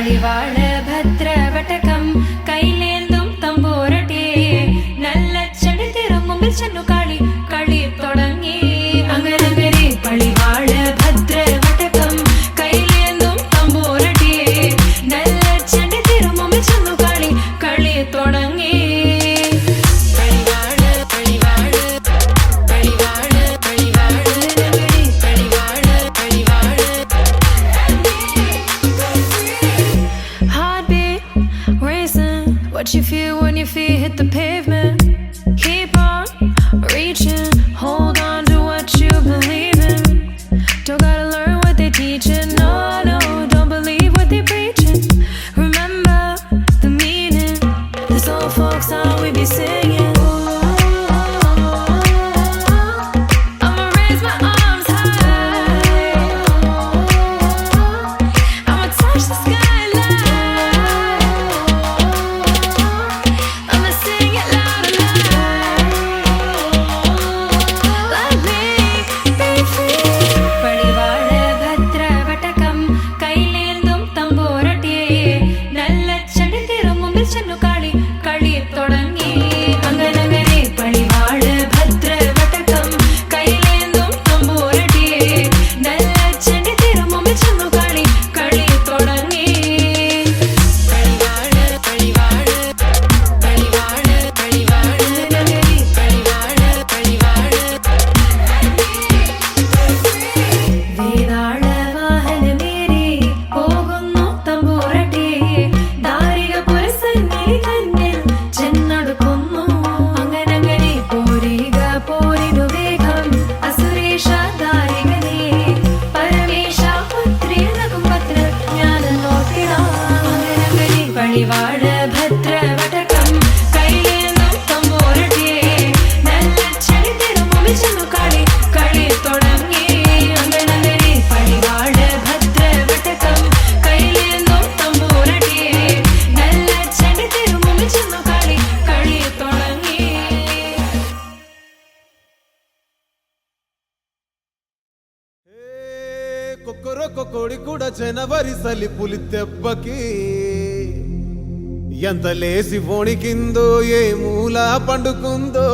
പളിവാള ഭദ്രവടകം കൈലേന്തും തമ്പൂരട്ടെ നല്ല ചെടി തിരുമുമ്പിൽ ചെന്നു കളി കളി തുടങ്ങി അങ്ങനെ പളിവാള ഭദ്രവടകം കൈലേന്തും തമ്പൂരട്ടെ നല്ല ചെടി തിരുമുമ്പിൽ ചെന്നു കളി കളി തുടങ്ങി What you feel when your feet hit the pavement. Keep on reaching, hold on to what you believe in. Don't gotta learn what they teaching, no, no, don't believe what they preaching. Remember the meaning, this old folk song we be singing. I'ma raise my arms high, I'ma touch the sky. പളിവാള ഭദ്രവടകം കൈലേന്തും തമ്പൂരട്ടെ നല്ല ചെടി തിരുമുമ്പിൽ ചെന്നു കളി കളി തുടങ്ങി അങ്ങനെ പളിവാള ഭദ്രവടകം കൈലേന്തും തമ്പൂരട്ടെ നല്ല ചെടി തിരുമുമ്പിൽ ചെന്നു കളി കളി തുടങ്ങി. కొక్కరొక్క కోడి కూడా జనవరి సలి పులి దెబ్బకి ఎంత లేసి వణికిందో ఏ మూల పండుకుందో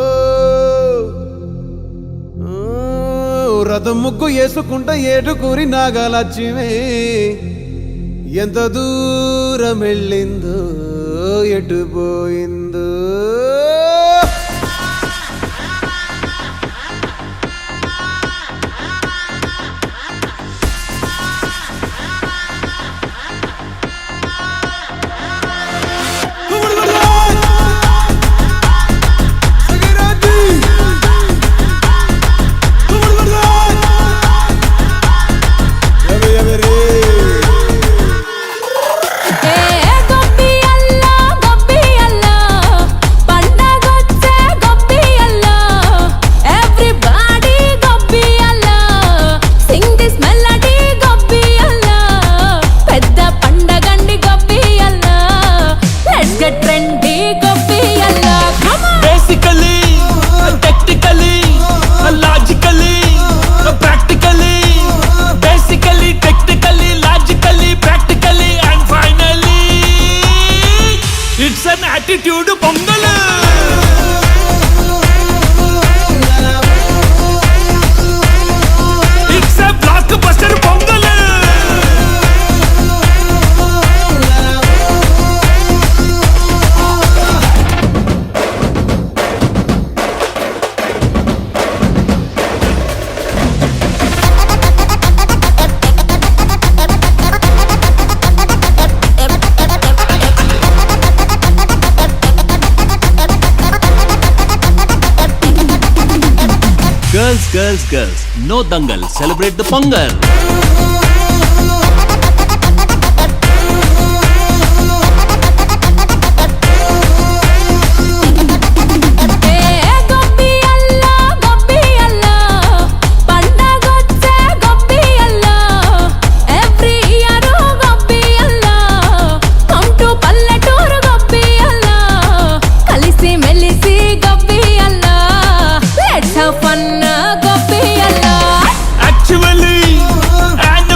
రథం ముగ్గు వేసుకుంట ఏటుకూరి నాగలక్ష్మి ఎంత దూరం వెళ్ళిందో ఎటు పోయిందో attitude pongal it's a block buster pongal Girls, no dangal, celebrate the Pongal. Fun, go be Allah. Actually, and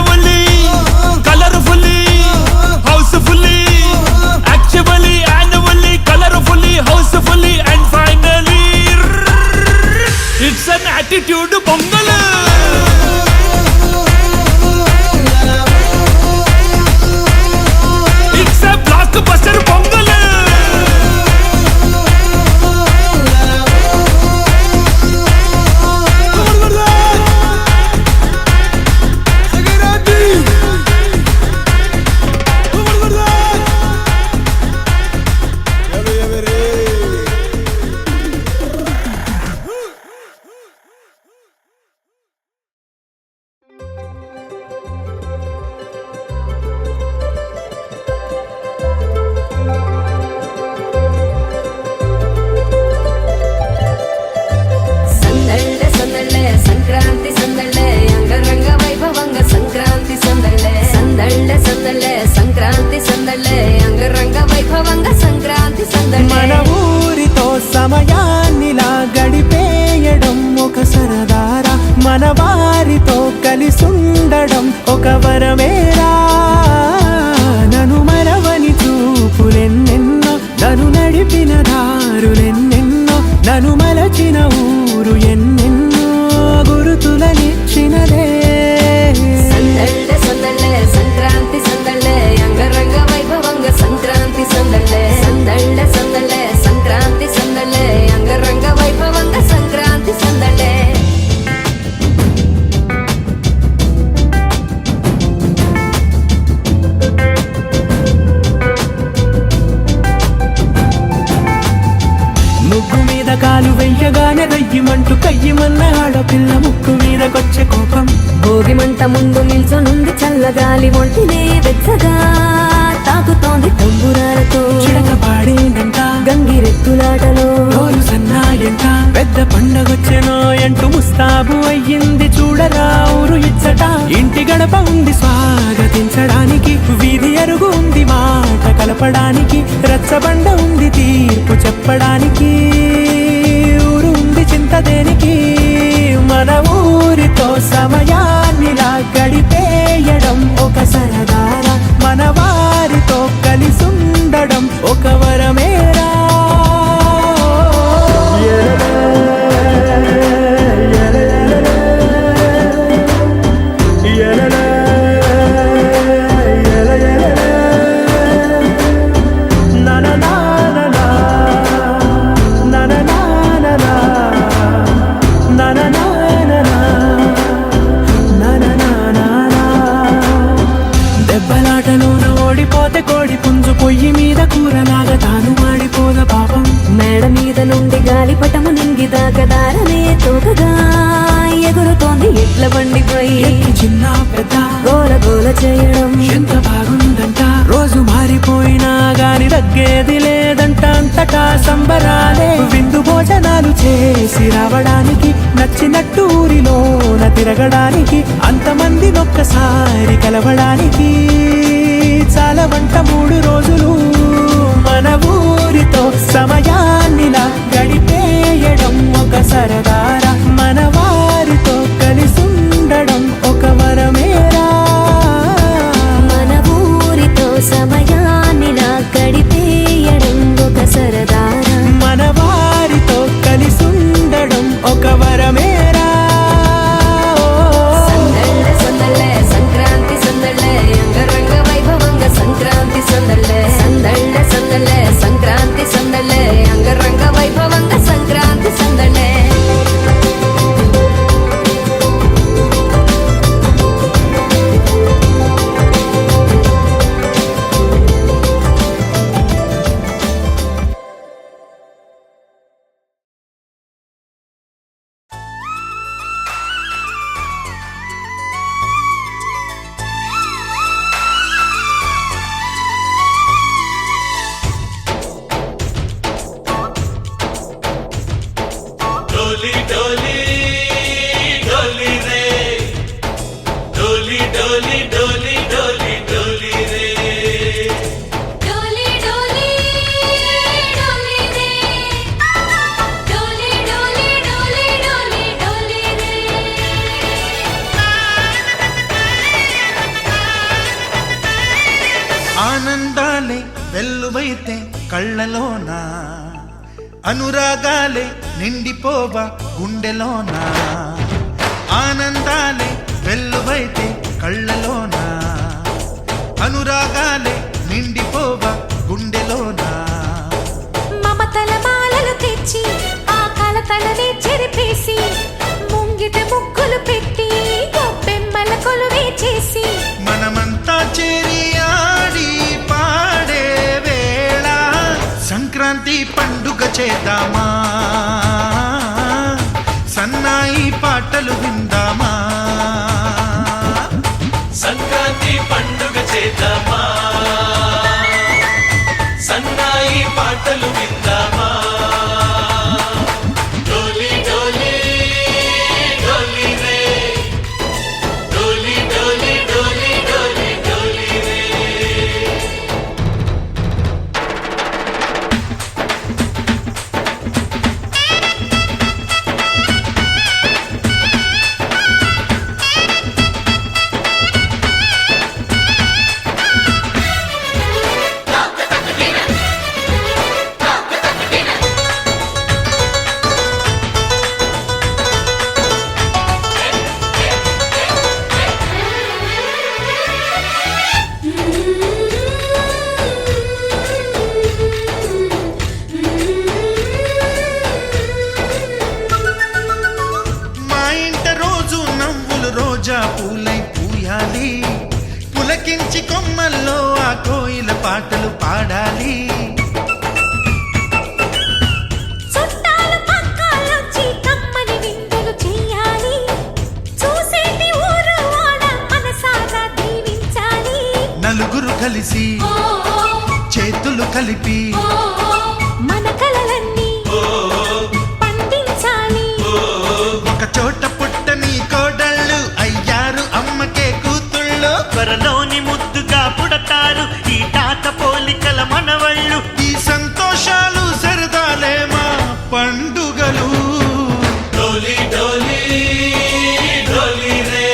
వరమేరా నను మరవని చూపులెన్నెన్నో నను నడిపిన దారులెన్నెన్నో నను మలచిన ఊరు ఎన్నెన్నో గురుతులనిచ్చినదే సందళ్ళే సందళ్ళే సంక్రాంతి సందళ్ళే అంగరంగ వైభవంగ సంక్రాంతి సందళ్ళే సందళ్ళే సందళ్ళే సంక్రాంతి సందళ్ళే అంగరంగ వైభవంగ సంక్రాంతి సందళ్ళే ముగ్గు మీద కాలు వెయ్యగానే రయ్యమంటూ కయ్యమన్న ఆడపిల్ల ముక్కు మీదకొచ్చే కోపం భోగి మంట ముందు నిల్చొనుంది చల్లగాలి ఒంటినే వెచ్చగా తాకుతోంది తంబురాలతో చిడక పాడేనంట గంగిరెత్తులాటలో రోజు సన్నాయంట పెద్ద పండగొచ్చెనో ఎంటూ ముస్తాబు అయ్యింది చూడరా ఊరు ఇచ్చట ఇంటి గడప ఉంది స్వాగతించడానికి వీధి అరుగు ఉంది మాట కలపడానికి రచ్చబండ ఉంది తీర్పు చెప్పడానికి ఊరు ఉంది చింత దేనికి మన ఊరితో సమయాన్నిలా గడిపేయడం ఒక సరదారా మన వారితో కలిసుండడం ఒక వరమేరా దెబ్బలాటలోన ఓడిపోతే కోడి పుంజు పొయ్యి మీద కూరలాగా తాను మాడిపోద పాపం మేడ మీద నుండి గాలిపటము నింగి దాకదారనే తోకగా ఎగురుతోంది ఎట్ల బండిపై ఎక్కి చిన్న పెద్ద గోల గోల చేయడం ఎంత బాగుందంట రోజు మారిపోయినా గాని తగ్గేది లేదంట అంతటా సంబరాలే విందు భోజనాలు చేసి రావడానికి నచ్చినట్టు ఊరిలోన తిరగడానికి అంతమంది ఒక్కసారి కలవడానికి చాలా వంట 3 రోజులు మన ఊరితో సమయాన్నిలా గడిపేయడం ఒక సరదారా మన వారితో కలిసుండడం ఒక వరమేరా మన ఊరితో సమయాన్నిలా గడిపేయడం ఒక సరదారా మన వారితో కలిసుండడం ఒక వరమేరా సందళ్ళే సందళ్ళే సంక్రాంతి సందళ్ళే అంగరంగ వైభవంగ సంక్రాంతి సందళ్ళే సందళ్ళే సందళ్ళే సంక్రాంతి సందళ్ళే అంగరంగ వైభవంగ సంక్రాంతి సందళ్ళే डोली डोली डोली रे डोली डोली डोली डोली डोली रे डोली डोली डोली रे डोली डोली डोली डोली डोली रे ఆనందాలే వెల్లువైతే కళ్ళలోనా అనురాగాలే నిండిపోవా గుండెలోనా ఆనందాలే వెల్లువైతే కళ్ళలోనా అనురాగాలే నిండిపోవా గుండెలోనా మమతల మాలలు తెచ్చి ఆ కలతలని చెరిపేసి ముంగిట ముగ్గులు పెట్టి గొప్పెమ్మల కొలువే చేసి మనమంతా చేరి ఆడి పాడే వేళ సంక్రాంతి పండుగ చేద్దామా సన్నాయి పాటలు విందామా సంక్రాంతి పండుగ చేద్దామా సన్నాయి పాటలు విందామా డోలి డోలి డోలి రే డోలి డోలి డోలి డోలి డోలి రే పాటలు పాడాలి. చుట్టాలు పక్కాలొచ్చి కమ్మని విందులు చెయ్యాలి. చూసేటి ఊరు వాడ మనసారా దీవించాలి. నలుగురు కలిసి చేతులు కలిపి మన కలలన్నీ పండించాలి. ఒక చోట పుట్టని కోడళ్ళు అయ్యారు అమ్మకే కూతుళ్ళు. త్వరలోని ముద్దుగా పుడతారు ఈ తాత పోలికల మనవళ్ళు. ఈ సంతోషాలు సరదాలే మా పండుగలు. డోలీ డోలీ డోలీ రే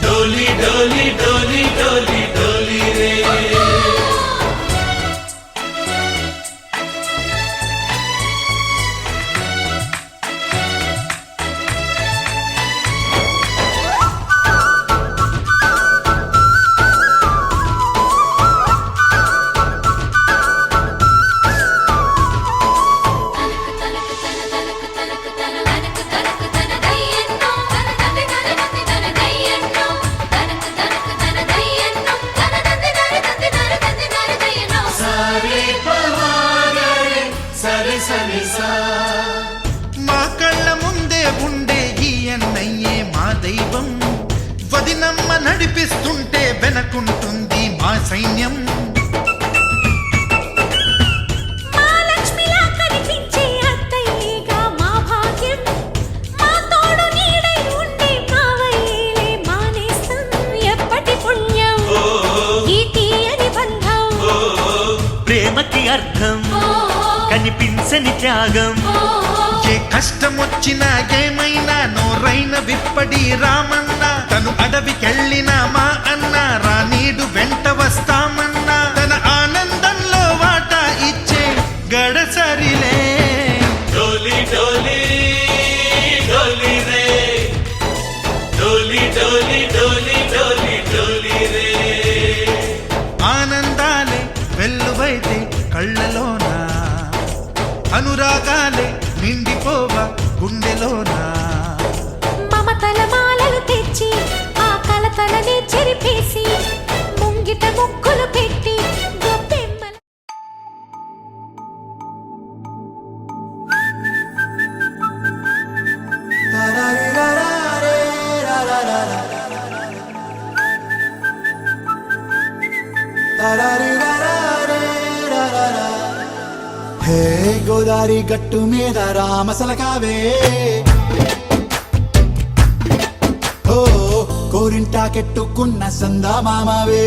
డోలీ డోలీ డోలీ డోలీ డోలీ రే మా కళ్ళ ముందే ఉండే ఈ అన్నయ్యే మా దైవం. వదినమ్మ నడిపిస్తుంటే వెనకుంటుంది మా సైన్యం. మా లక్ష్మిలా కనిపించే అత్తయ్యేగా మా భాగ్యం. మా తోడు నీడై ఉండే మావయ్యేలే మా నేస్తం. ఎప్పటి పుణ్యం ఈ తీయని బంధం. ప్రేమకి అర్థం కనిపించని త్యాగం. ఏ కష్టం వచ్చినా ఏమైనా నోరైన విప్పడి రామన్న. తను అడవికెళ్ళిన మా అన్న రానీడు వెంట వస్తామన్నా. తన ఆనందంలో వాటా ఇచ్చే గడసరిలే. డోలీ డోలీ డోలీ రే డోలీ డోలీ డోలీ డోలీ డోలీ రే ఆనందాలే వెల్లువైతే కళ్ళలోనా. అనురాగాలే నిండిపోవ గుండెలోనా. మమతల మాలలు తెచ్చి ఆ కలతలని చెరిపేసి ముంగిట ముక్కులు పెట్టి గొప్పెమ్మల హే గోదారి గట్టు మీద రామసలకావే. ఓ కోరింటాకెట్టుకున్న సందా మామవే.